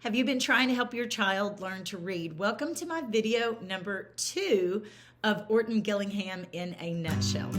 Have you been trying to help your child learn to read? Welcome to my video number 2 of Orton Gillingham in a nutshell.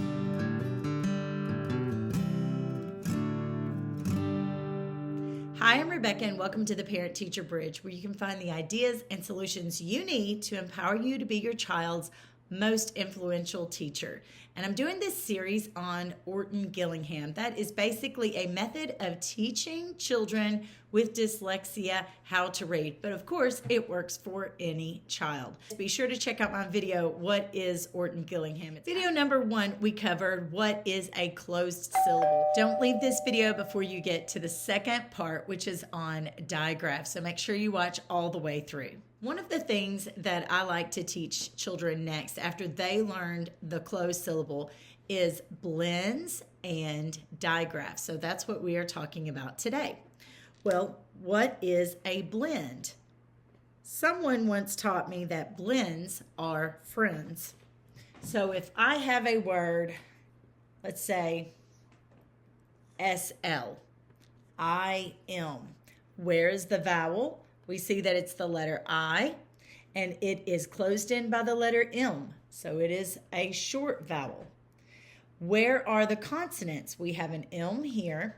Hi, I'm Rebecca, and welcome to the Parent Teacher Bridge, where you can find the ideas and solutions you need to empower you to be your child's most influential teacher. And I'm doing this series on Orton Gillingham. That is basically a method of teaching children with dyslexia how to read. But of course, it works for any child. Be sure to check out my video, What is Orton Gillingham? Video number 1, we covered what is a closed syllable. Don't leave this video before you get to the second part, which is on digraphs. So make sure you watch all the way through. One of the things that I like to teach children next after they learned the closed syllable is blends and digraphs. So that's what we are talking about today. Well, what is a blend? Someone once taught me that blends are friends. So if I have a word, let's say SL, I am, where is the vowel? We see that it's the letter I, and it is closed in by the letter M, so it is a short vowel. Where are the consonants? We have an M here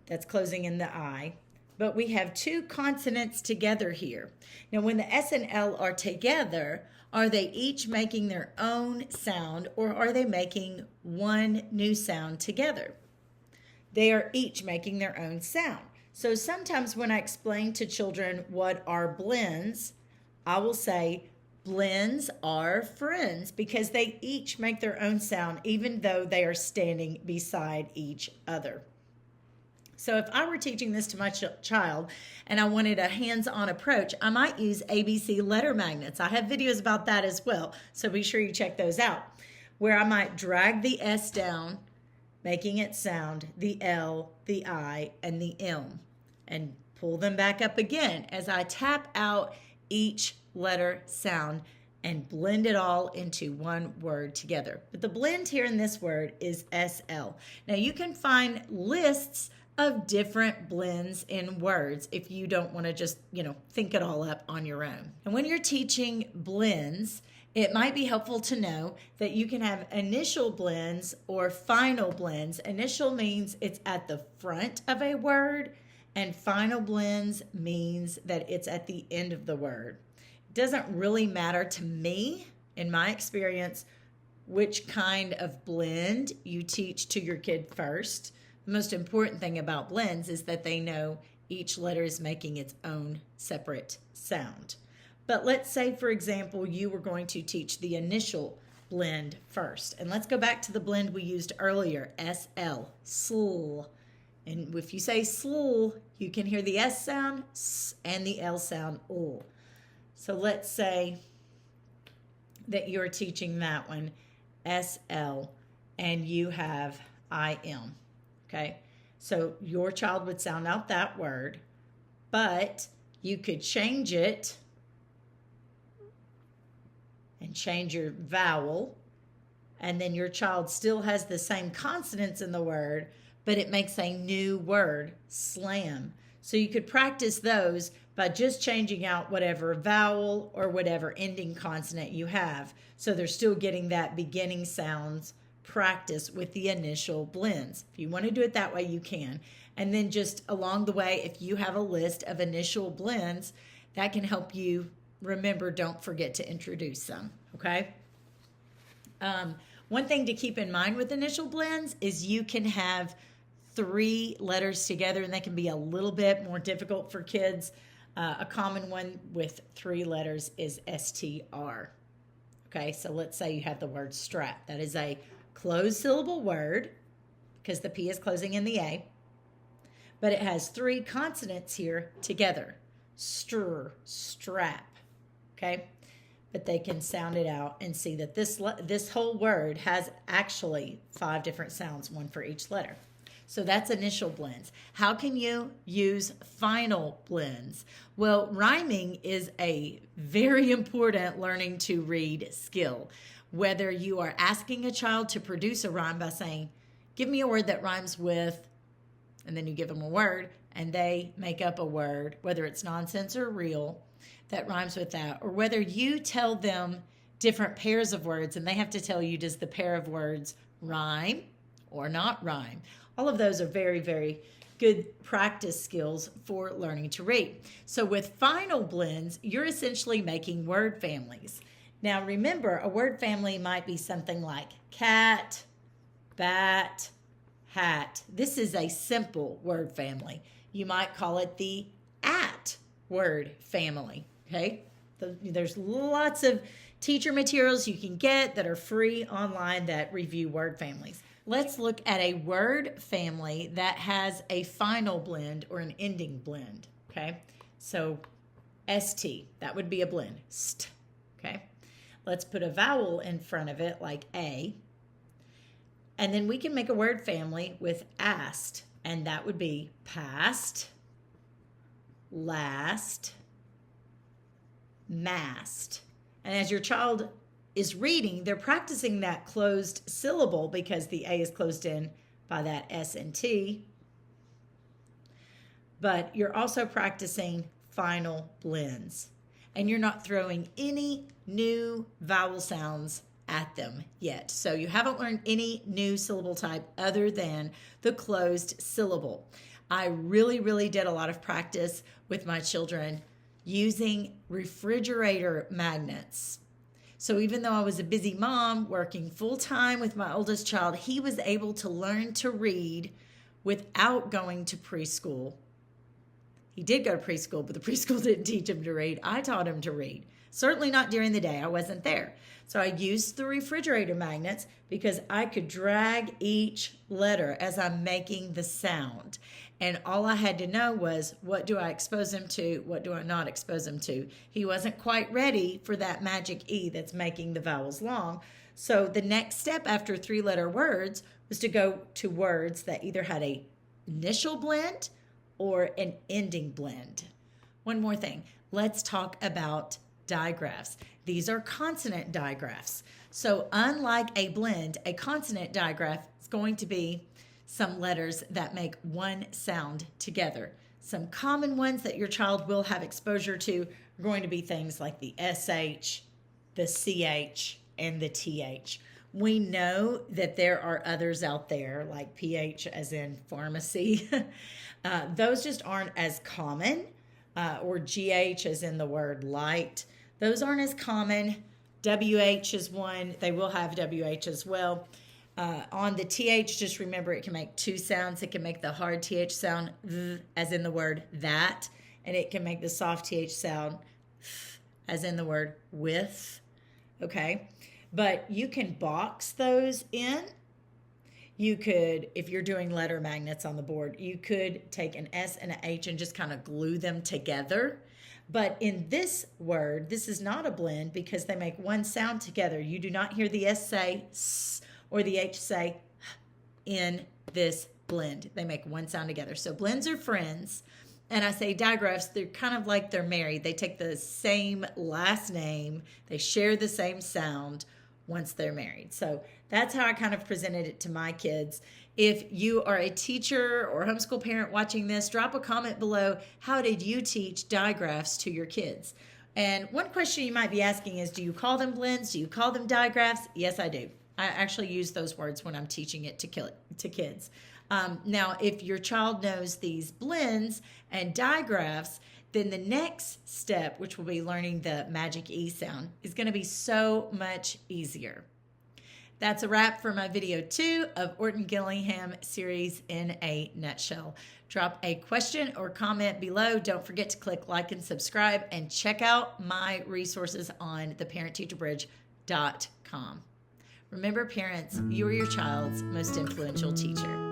that's closing in the I, but we have 2 consonants together here. Now, when the S and L are together, are they each making their own sound, or are they making one new sound together? They are each making their own sound. So sometimes when I explain to children what are blends, I will say blends are friends because they each make their own sound even though they are standing beside each other. So if I were teaching this to my child and I wanted a hands-on approach, I might use ABC letter magnets. I have videos about that as well, so be sure you check those out, where I might drag the S down, making it sound the L, the I, and the M, and pull them back up again as I tap out each letter sound and blend it all into one word together. But the blend here in this word is SL. Now you can find lists of different blends in words if you don't want to just, think it all up on your own. And when you're teaching blends, it might be helpful to know that you can have initial blends or final blends. Initial means it's at the front of a word, and final blends means that it's at the end of the word. It doesn't really matter to me, in my experience, which kind of blend you teach to your kid first. The most important thing about blends is that they know each letter is making its own separate sound. But let's say, for example, you were going to teach the initial blend first. And let's go back to the blend we used earlier, SL, sl. And if you say sl, you can hear the S sound, s, and the L sound, l. So let's say that you're teaching that one, SL, and you have IM, okay? So your child would sound out that word, but you could change it and change your vowel, and then your child still has the same consonants in the word, but it makes a new word, slam. So you could practice those by just changing out whatever vowel or whatever ending consonant you have. So they're still getting that beginning sounds practice with the initial blends. If you want to do it that way, you can. And then just along the way, if you have a list of initial blends, that can help you remember, don't forget to introduce them, okay? One thing to keep in mind with initial blends is you can have 3 letters together, and they can be a little bit more difficult for kids. A common one with 3 letters is STR. Okay, so let's say you have the word strap. That is a closed syllable word because the P is closing in the A, but it has 3 consonants here together. Str, strap. Okay, but they can sound it out and see that this whole word has actually 5 different sounds, one for each letter. So that's initial blends. How can you use final blends? Well, rhyming is a very important learning to read skill. Whether you are asking a child to produce a rhyme by saying, give me a word that rhymes with, and then you give them a word, and they make up a word, whether it's nonsense or real, that rhymes with that, or whether you tell them different pairs of words and they have to tell you, does the pair of words rhyme or not rhyme? All of those are very, very good practice skills for learning to read. So with final blends, you're essentially making word families. Now remember, a word family might be something like cat, bat, hat. This is a simple word family. You might call it the at word family, okay? There's lots of teacher materials you can get that are free online that review word families. Let's look at a word family that has a final blend or an ending blend, okay? So ST, that would be a blend, st, okay? Let's put a vowel in front of it like A, and then we can make a word family with ast, and that would be past, last, mast. And as your child is reading, they're practicing that closed syllable because the A is closed in by that S and T. But you're also practicing final blends. And you're not throwing any new vowel sounds at them yet. So you haven't learned any new syllable type other than the closed syllable. I really did a lot of practice with my children using refrigerator magnets. So even though I was a busy mom working full-time with my oldest child, he was able to learn to read without going to preschool. He did go to preschool, but the preschool didn't teach him to read. I taught him to read. Certainly not during the day. I wasn't there. So I used the refrigerator magnets because I could drag each letter as I'm making the sound. And all I had to know was, what do I expose him to? What do I not expose him to? He wasn't quite ready for that magic E that's making the vowels long. So the next step after 3-letter words was to go to words that either had a initial blend or an ending blend. One more thing. Let's talk about digraphs. These are consonant digraphs. So unlike a blend, a consonant digraph is going to be some letters that make one sound together. Some common ones that your child will have exposure to are going to be things like the SH, the CH, and the TH. We know that there are others out there like PH as in pharmacy. Those just aren't as common, or GH as in the word light. Those aren't as common. WH is one. They will have WH as well. On the TH, just remember it can make two sounds. It can make the hard TH sound, as in the word that, and it can make the soft TH sound, as in the word with, okay? But you can box those in. You could, if you're doing letter magnets on the board, you could take an S and an H and just kind of glue them together. But in this word, this is not a blend because they make one sound together. You do not hear the S say S or the H say in this blend. They make one sound together. So blends are friends. And I say digraphs, they're kind of like they're married. They take the same last name. They share the same sound once they're married. So that's how I kind of presented it to my kids. If you are a teacher or homeschool parent watching this, drop a comment below. How did you teach digraphs to your kids? And one question you might be asking is, do you call them blends? Do you call them digraphs? Yes, I do. I actually use those words when I'm teaching it to kids. Now, if your child knows these blends and digraphs, then the next step, which will be learning the magic E sound, is going to be so much easier. That's a wrap for my video 2 of Orton Gillingham series in a nutshell. Drop a question or comment below. Don't forget to click like and subscribe, and check out my resources on theparentteacherbridge.com. Remember, parents, you are your child's most influential teacher.